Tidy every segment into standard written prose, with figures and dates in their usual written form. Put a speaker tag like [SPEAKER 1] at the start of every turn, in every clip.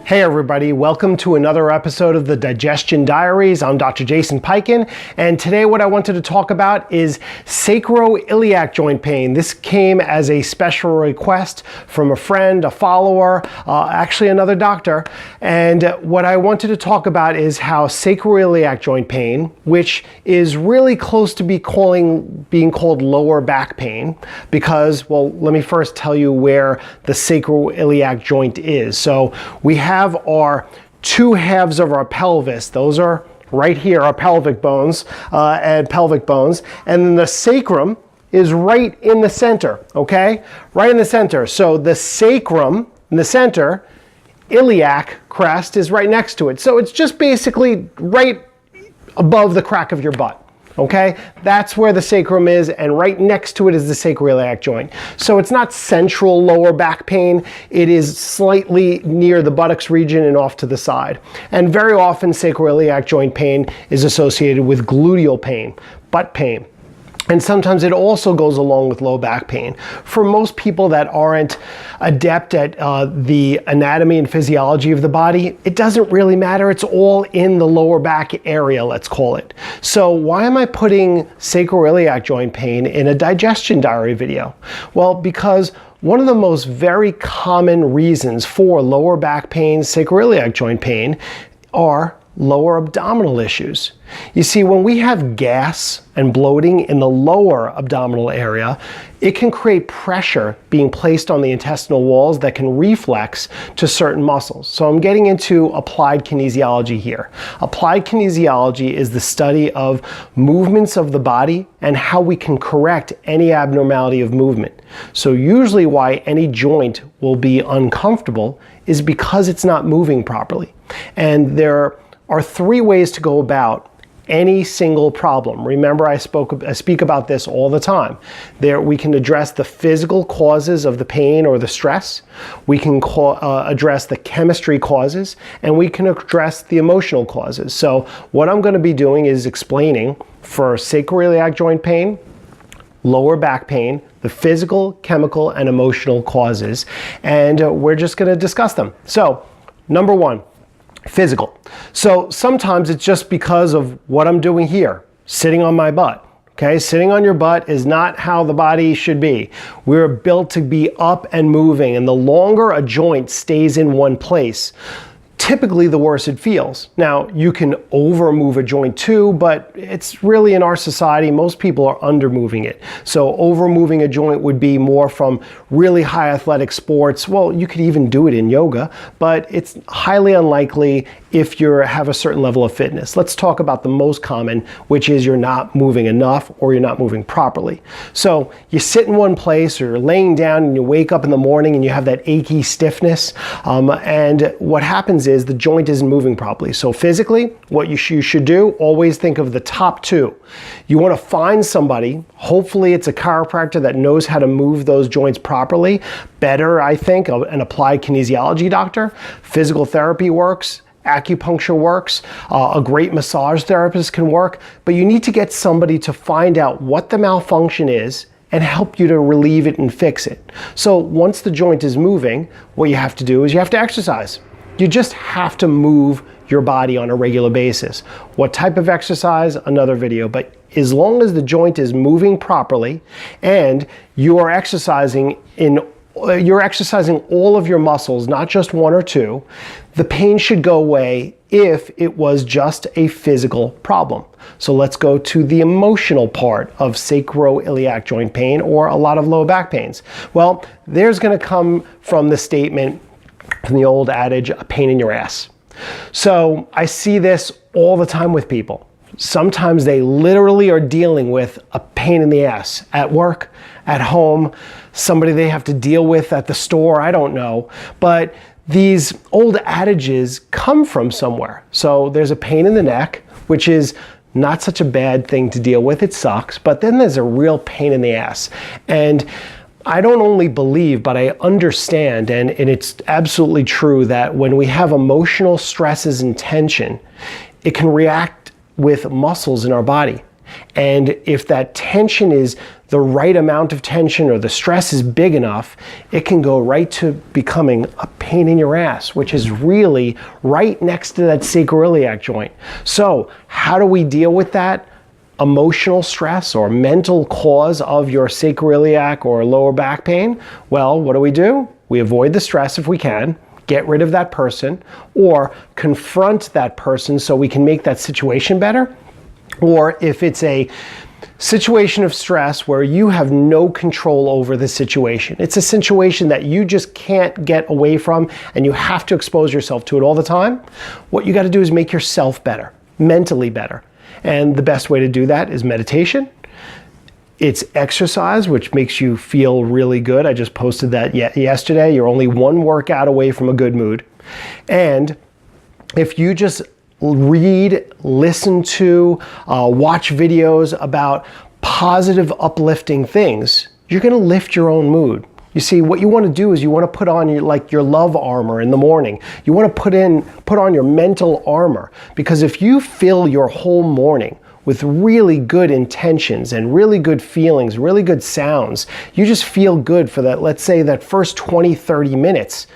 [SPEAKER 1] Hey everybody, welcome to another episode of the Digestion Diaries. I'm Dr. Jason Piken, and today what I wanted to talk about is sacroiliac joint pain. This came as a special request from a friend, a follower, actually another doctor, and what I wanted to talk about is how sacroiliac joint pain, which is really close to being called lower back pain, because, well, let me first tell you where the sacroiliac joint is. So we have our two halves of our pelvis. Those are right here, our pelvic bones and then the sacrum is right in the center, okay? Right in the center. So the sacrum in the center, iliac crest is right next to it. So it's just basically right above the crack of your butt. Okay, that's where the sacrum is, and right next to it is the sacroiliac joint. So it's not central lower back pain, it is slightly near the buttocks region and off to the side. And very often sacroiliac joint pain is associated with gluteal pain, butt pain. And sometimes it also goes along with low back pain. For most people that aren't adept at the anatomy and physiology of the body, it doesn't really matter. It's all in the lower back area, let's call it. So why am I putting sacroiliac joint pain in a digestion diary video? Well, because one of the most very common reasons for lower back pain, sacroiliac joint pain, are lower abdominal issues. You see, when we have gas and bloating in the lower abdominal area, it can create pressure being placed on the intestinal walls that can reflex to certain muscles. So I'm getting into applied kinesiology here. Applied kinesiology is the study of movements of the body and how we can correct any abnormality of movement. So usually why any joint will be uncomfortable is because it's not moving properly. And there are three ways to go about any single problem. Remember, I speak about this all the time. We can address the physical causes of the pain or the stress. We can address the chemistry causes, and we can address the emotional causes. So what I'm going to be doing is explaining for sacroiliac joint pain, lower back pain, the physical, chemical, and emotional causes, and we're just going to discuss them. So, number one, physical. So sometimes it's just because of what I'm doing here, sitting on my butt. Okay, sitting on your butt is not how the body should be. We're built to be up and moving, and the longer a joint stays in one place, typically the worse it feels. Now, you can over move a joint too, but it's really in our society, most people are under moving it. So over moving a joint would be more from really high athletic sports. Well, you could even do it in yoga, but it's highly unlikely if you have a certain level of fitness. Let's talk about the most common, which is you're not moving enough or you're not moving properly. So you sit in one place or you're laying down and you wake up in the morning and you have that achy stiffness, and what happens is the joint isn't moving properly. So physically, what you should do, always think of the top two. You want to find somebody, hopefully it's a chiropractor that knows how to move those joints properly. Better, I think, an applied kinesiology doctor. Physical therapy works. Acupuncture works, a great massage therapist can work, but you need to get somebody to find out what the malfunction is and help you to relieve it and fix it. So once the joint is moving, what you have to do is you have to exercise. You just have to move your body on a regular basis. What type of exercise? Another video, but as long as the joint is moving properly and you are exercising all of your muscles, not just one or two, the pain should go away if it was just a physical problem. So let's go to the emotional part of sacroiliac joint pain or a lot of low back pains. Well, there's going to come from the statement, from the old adage, a pain in your ass. So I see this all the time with people. Sometimes they literally are dealing with a pain in the ass at work, at home, somebody they have to deal with at the store, I don't know. But these old adages come from somewhere. So there's a pain in the neck, which is not such a bad thing to deal with. It sucks, but then there's a real pain in the ass. And I don't only believe, but I understand, and it's absolutely true that when we have emotional stresses and tension, it can react with muscles in our body. And if that tension is the right amount of tension or the stress is big enough, it can go right to becoming a pain in your ass, which is really right next to that sacroiliac joint. So how do we deal with that emotional stress or mental cause of your sacroiliac or lower back pain? Well, what do? We avoid the stress if we can, get rid of that person, or confront that person so we can make that situation better. Or if it's a situation of stress where you have no control over the situation, it's a situation that you just can't get away from and you have to expose yourself to it all the time, what you got to do is make yourself better, mentally better. And the best way to do that is meditation. It's exercise, which makes you feel really good. I just posted that yesterday. You're only one workout away from a good mood. And if you just read, listen to, watch videos about positive, uplifting things, you're going to lift your own mood. You see, what you want to do is you want to put on your love armor in the morning. You want to put on your mental armor, because if you fill your whole morning with really good intentions and really good feelings, really good sounds, you just feel good for that, let's say that first 20, 30 minutes,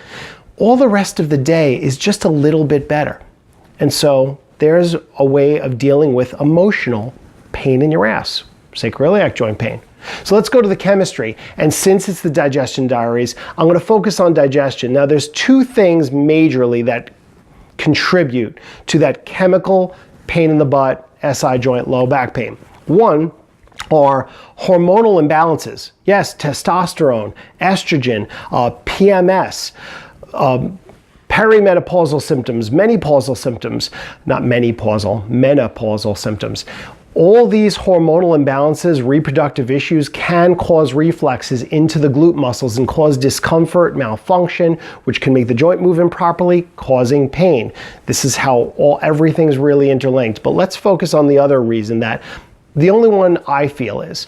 [SPEAKER 1] all the rest of the day is just a little bit better. And so there's a way of dealing with emotional pain in your ass, sacroiliac joint pain. So let's go to the chemistry. And since it's the Digestion Diaries, I'm going to focus on digestion. Now there's two things majorly that contribute to that chemical pain in the butt, SI joint, low back pain. One are hormonal imbalances. Yes, testosterone, estrogen, PMS, perimenopausal symptoms, menopausal symptoms, not menopausal, menopausal symptoms. All these hormonal imbalances, reproductive issues, can cause reflexes into the glute muscles and cause discomfort, malfunction, which can make the joint move improperly, causing pain. This is how everything's really interlinked. But let's focus on the other reason, that the only one I feel is,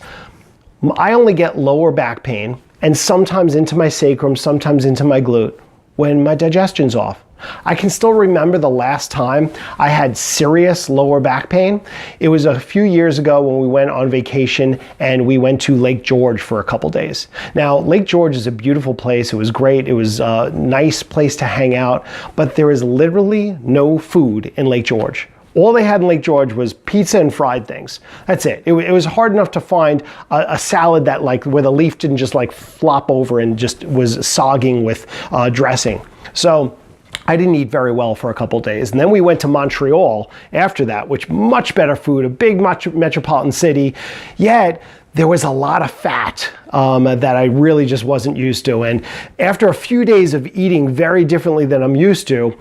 [SPEAKER 1] I only get lower back pain and sometimes into my sacrum, sometimes into my glute when my digestion's off. I can still remember the last time I had serious lower back pain. It was a few years ago when we went on vacation and we went to Lake George for a couple days. Now, Lake George is a beautiful place. It was great. It was a nice place to hang out, but there is literally no food in Lake George. All they had in Lake George was pizza and fried things. That's it. It was hard enough to find a salad that where the leaf didn't just flop over and just was sogging with dressing. So I didn't eat very well for a couple days. And then we went to Montreal after that, which much better food, a big metropolitan city, yet there was a lot of fat that I really just wasn't used to. And after a few days of eating very differently than I'm used to,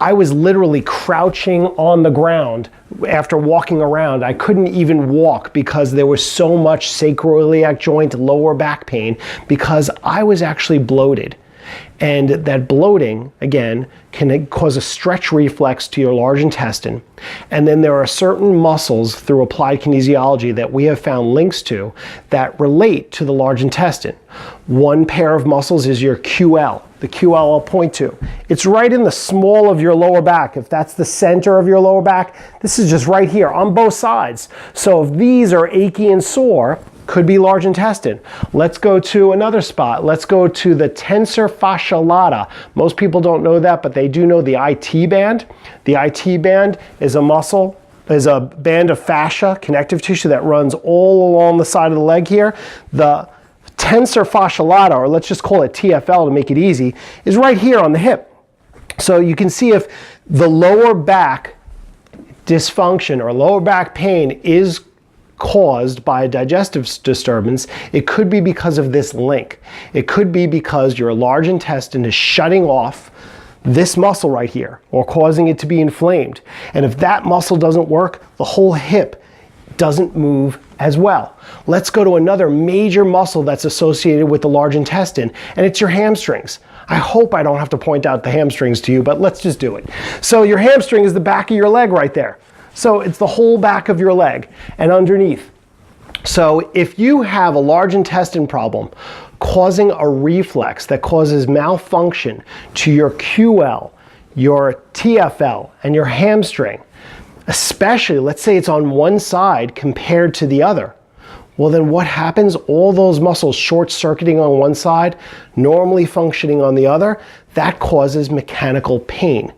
[SPEAKER 1] I was literally crouching on the ground after walking around. I couldn't even walk because there was so much sacroiliac joint lower back pain because I was actually bloated. And that bloating, again, can cause a stretch reflex to your large intestine. And then there are certain muscles through applied kinesiology that we have found links to that relate to the large intestine. One pair of muscles is your QL. The QL I'll point to. It's right in the small of your lower back. If that's the center of your lower back, this is just right here on both sides. So if these are achy and sore, could be large intestine. Let's go to another spot. Let's go to the tensor fasciae lata. Most people don't know that, but they do know the IT band. The IT band is a muscle, is a band of fascia, connective tissue that runs all along the side of the leg here. The tensor fasciae lata, or let's just call it TFL to make it easy, is right here on the hip. So you can see if the lower back dysfunction or lower back pain is caused by a digestive disturbance, it could be because of this link. It could be because your large intestine is shutting off this muscle right here or causing it to be inflamed. And if that muscle doesn't work, the whole hip doesn't move as well. Let's go to another major muscle that's associated with the large intestine, and it's your hamstrings. I hope I don't have to point out the hamstrings to you, but let's just do it. So your hamstring is the back of your leg right there. So it's the whole back of your leg and underneath. So if you have a large intestine problem causing a reflex that causes malfunction to your QL, your TFL, and your hamstring, especially let's say it's on one side compared to the other. Well, then what happens? All those muscles short-circuiting on one side, normally functioning on the other, that causes mechanical pain.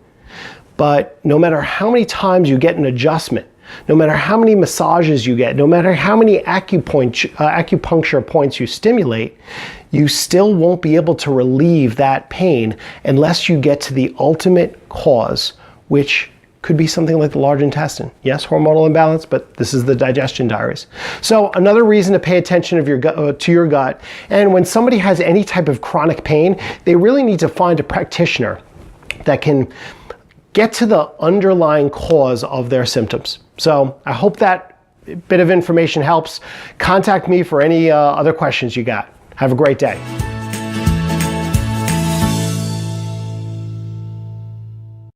[SPEAKER 1] But no matter how many times you get an adjustment, no matter how many massages you get, no matter how many acupuncture points you stimulate, you still won't be able to relieve that pain unless you get to the ultimate cause, which could be something like the large intestine. Yes, hormonal imbalance, but this is the Digestion Diaries. So another reason to pay attention to your gut, and when somebody has any type of chronic pain, they really need to find a practitioner that can get to the underlying cause of their symptoms. So I hope that bit of information helps. Contact me for any other questions you got. Have a great day.